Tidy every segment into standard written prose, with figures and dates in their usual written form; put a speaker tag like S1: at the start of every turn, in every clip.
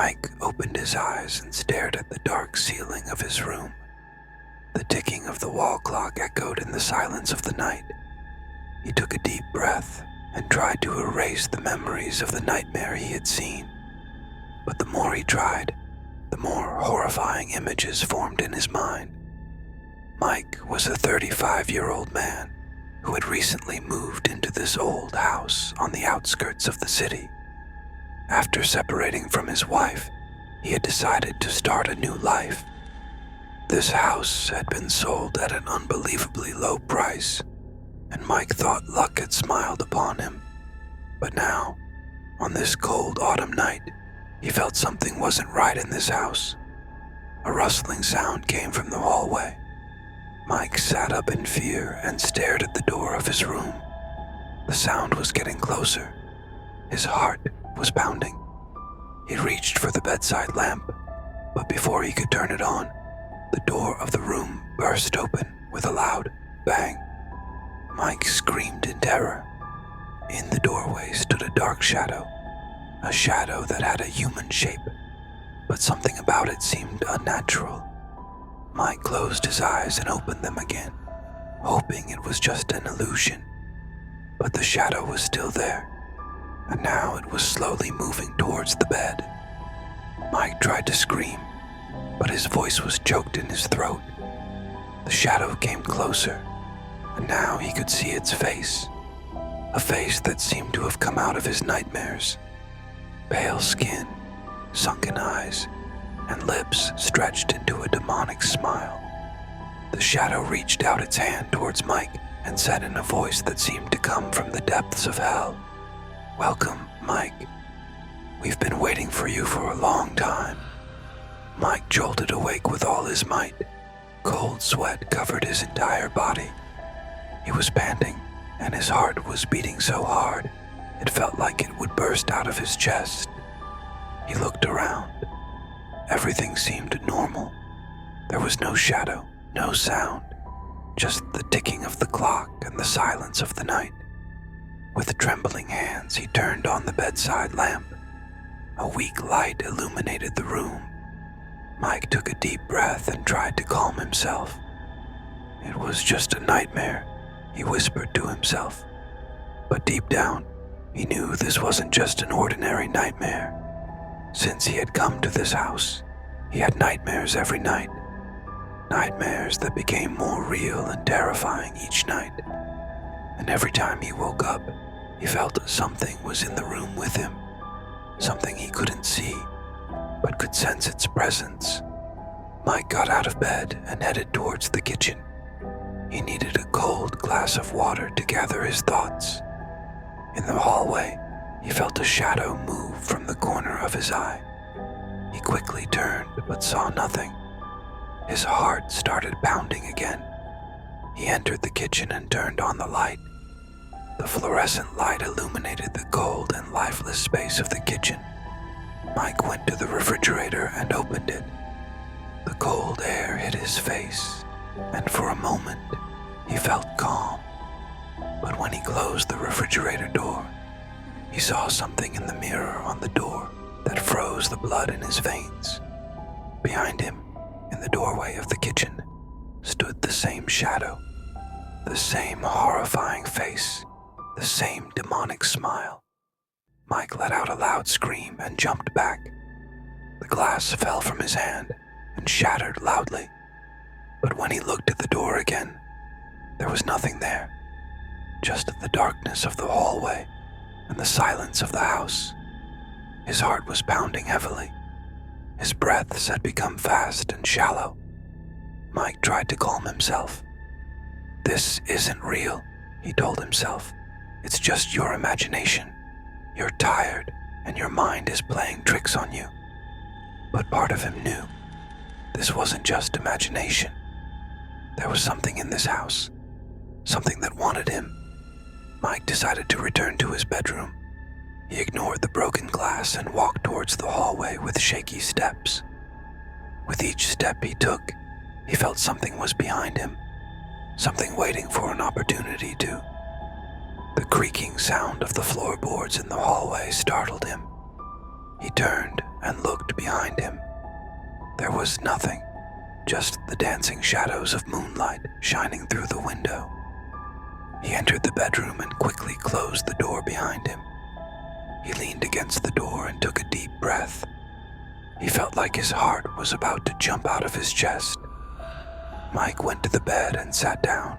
S1: Mike opened his eyes and stared at the dark ceiling of his room. The ticking of the wall clock echoed in the silence of the night. He took a deep breath and tried to erase the memories of the nightmare he had seen. But the more he tried, the more horrifying images formed in his mind. Mike was a 35-year-old man who had recently moved into this old house on the outskirts of the city. After separating from his wife, he had decided to start a new life. This house had been sold at an unbelievably low price, and Mike thought luck had smiled upon him. But now, on this cold autumn night, he felt something wasn't right in this house. A rustling sound came from the hallway. Mike sat up in fear and stared at the door of his room. The sound was getting closer. His heart was pounding. He reached for the bedside lamp, but before he could turn it on, the door of the room burst open with a loud bang. Mike screamed in terror. In the doorway stood a dark shadow, a shadow that had a human shape, but something about it seemed unnatural. Mike closed his eyes and opened them again, hoping it was just an illusion. But the shadow was still there, and now it was slowly moving towards the bed. Mike tried to scream, but his voice was choked in his throat. The shadow came closer, and now he could see its face, a face that seemed to have come out of his nightmares. Pale skin, sunken eyes, and lips stretched into a demonic smile. The shadow reached out its hand towards Mike and said in a voice that seemed to come from the depths of hell, "Welcome, Mike. We've been waiting for you for a long time." Mike jolted awake with all his might. Cold sweat covered his entire body. He was panting, and his heart was beating so hard, it felt like it would burst out of his chest. He looked around. Everything seemed normal. There was no shadow, no sound, just the ticking of the clock and the silence of the night. With trembling hands, he turned on the bedside lamp. A weak light illuminated the room. Mike took a deep breath and tried to calm himself. It was just a nightmare, he whispered to himself. But deep down, he knew this wasn't just an ordinary nightmare. Since he had come to this house, he had nightmares every night. Nightmares that became more real and terrifying each night. And every time he woke up, he felt something was in the room with him. Something he couldn't see, but could sense its presence. Mike got out of bed and headed towards the kitchen. He needed a cold glass of water to gather his thoughts. In the hallway, he felt a shadow move from the corner of his eye. He quickly turned but saw nothing. His heart started pounding again. He entered the kitchen and turned on the light. The fluorescent light illuminated the cold and lifeless space of the kitchen. Mike went to the refrigerator and opened it. The cold air hit his face, and for a moment, he felt calm. But when he closed the refrigerator door, he saw something in the mirror on the door that froze the blood in his veins. Behind him, in the doorway of the kitchen, stood the same shadow, the same horrifying face, the same demonic smile. Mike let out a loud scream and jumped back. The glass fell from his hand and shattered loudly. But when he looked at the door again, there was nothing there, just the darkness of the hallway and the silence of the house. His heart was pounding heavily. His breaths had become fast and shallow. Mike tried to calm himself. "This isn't real," he told himself. "It's just your imagination. You're tired, and your mind is playing tricks on you." But part of him knew this wasn't just imagination. There was something in this house, something that wanted him. Mike decided to return to his bedroom. He ignored the broken glass and walked towards the hallway with shaky steps. With each step he took, he felt something was behind him, something waiting for an opportunity to. The creaking sound of the floorboards in the hallway startled him. He turned and looked behind him. There was nothing, just the dancing shadows of moonlight shining through the window. He entered the bedroom and quickly closed the door behind him. He leaned against the door and took a deep breath. He felt like his heart was about to jump out of his chest. Mike went to the bed and sat down.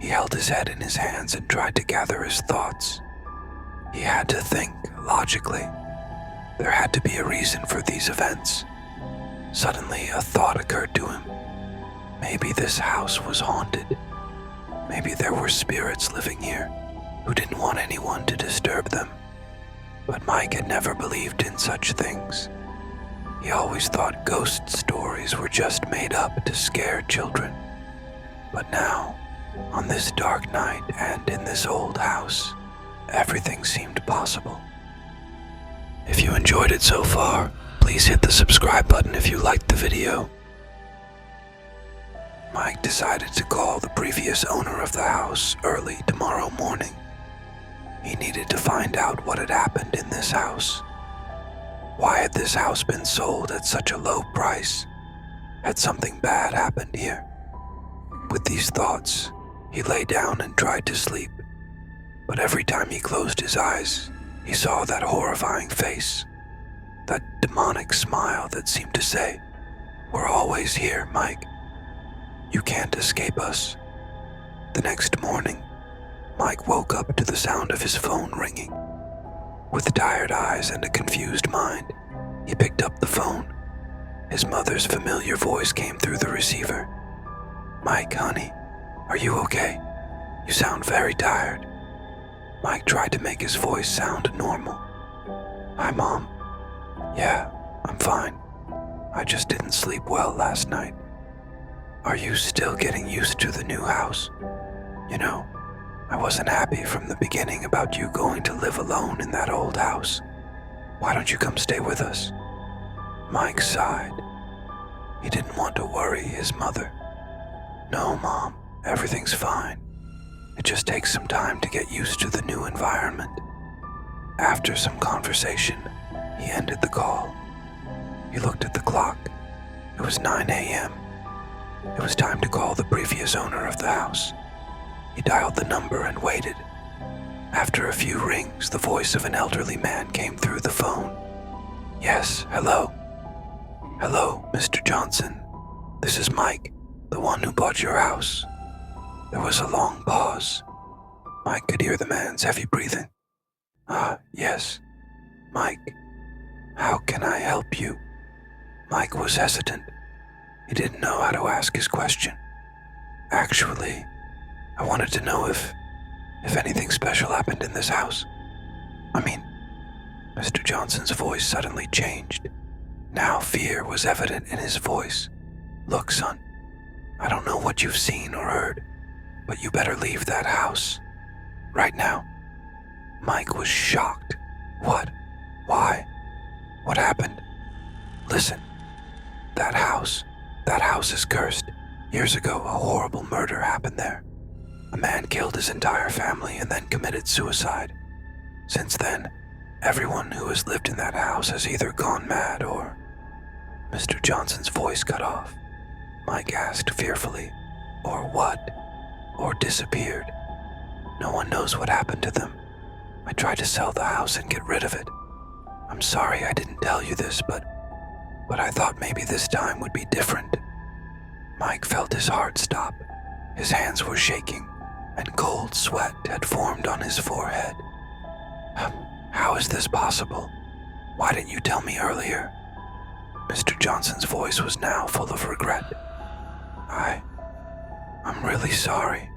S1: He held his head in his hands and tried to gather his thoughts. He had to think logically. There had to be a reason for these events. Suddenly, a thought occurred to him. Maybe this house was haunted. Maybe there were spirits living here who didn't want anyone to disturb them. But Mike had never believed in such things. He always thought ghost stories were just made up to scare children. But now, on this dark night and in this old house, everything seemed possible. If you enjoyed it so far, please hit the subscribe button if you liked the video. Mike decided to call the previous owner of the house early tomorrow morning. He needed to find out what had happened in this house. Why had this house been sold at such a low price? Had something bad happened here? With these thoughts, he lay down and tried to sleep. But every time he closed his eyes, he saw that horrifying face, that demonic smile that seemed to say, "We're always here, Mike. You can't escape us." The next morning, Mike woke up to the sound of his phone ringing. With tired eyes and a confused mind, he picked up the phone. His mother's familiar voice came through the receiver. "Mike, honey, are you okay? You sound very tired." Mike tried to make his voice sound normal. "Hi, Mom. Yeah, I'm fine. I just didn't sleep well last night. Are you still getting used to the new house? You know, I wasn't happy from the beginning about you going to live alone in that old house. Why don't you come stay with us?" Mike sighed. He didn't want to worry his mother. "No, Mom, everything's fine. It just takes some time to get used to the new environment." After some conversation, he ended the call. He looked at the clock. It was 9 a.m. It was time to call the previous owner of the house. He dialed the number and waited. After a few rings, the voice of an elderly man came through the phone. "Yes, hello. Hello, Mr. Johnson. This is Mike, the one who bought your house." There was a long pause. Mike could hear the man's heavy breathing. Yes. Mike, how can I help you?" Mike was hesitant. He didn't know how to ask his question. "Actually, I wanted to know if anything special happened in this house. I mean," Mr. Johnson's voice suddenly changed. Now fear was evident in his voice. "Look, son, I don't know what you've seen or heard, but you better leave that house. Right now." Mike was shocked. "What? Why? What happened?" "Listen, that house is cursed. Years ago, a horrible murder happened there. A man killed his entire family and then committed suicide. Since then, everyone who has lived in that house has either gone mad or..." Mr. Johnson's voice cut off. Mike asked fearfully, "Or what?" "Or disappeared. No one knows what happened to them. I tried to sell the house and get rid of it. I'm sorry I didn't tell you this, but I thought maybe this time would be different." Mike felt his heart stop. His hands were shaking, and cold sweat had formed on his forehead. "How is this possible? Why didn't you tell me earlier?" Mr. Johnson's voice was now full of regret. I'm really sorry.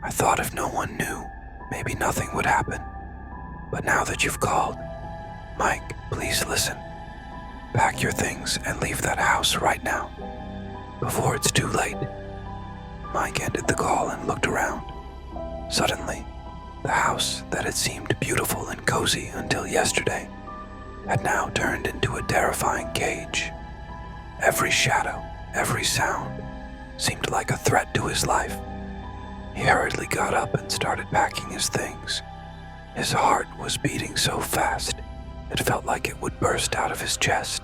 S1: I thought if no one knew, maybe nothing would happen. But now that you've called, Mike, please listen. Pack your things and leave that house right now, before it's too late." Mike ended the call and looked around. Suddenly, the house that had seemed beautiful and cozy until yesterday had now turned into a terrifying cage. Every shadow, every sound, seemed like a threat to his life. He hurriedly got up and started packing his things. His heart was beating so fast, It felt like it would burst out of his chest.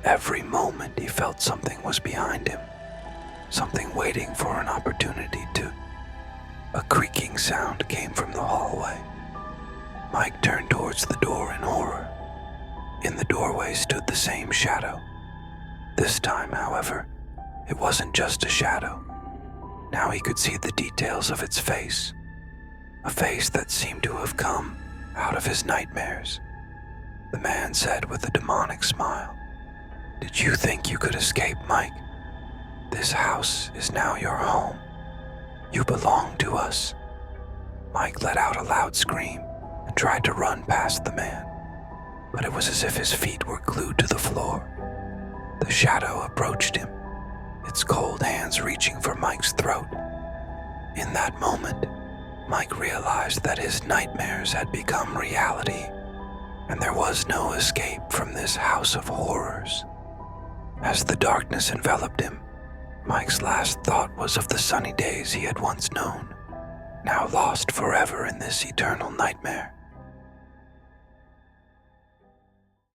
S1: Every moment he felt something was behind him, something waiting for an opportunity to. A creaking sound came from the hallway. Mike turned towards the door in horror. In the doorway stood the same shadow. This time, however, it wasn't just a shadow. Now he could see the details of its face, a face that seemed to have come out of his nightmares. The man said with a demonic smile, "Did you think you could escape, Mike? This house is now your home. You belong to us." Mike let out a loud scream and tried to run past the man, but it was as if his feet were glued to the floor. The shadow approached him, its cold hands reaching for Mike's throat. In that moment, Mike realized that his nightmares had become reality, and there was no escape from this house of horrors. As the darkness enveloped him, Mike's last thought was of the sunny days he had once known, now lost forever in this eternal nightmare.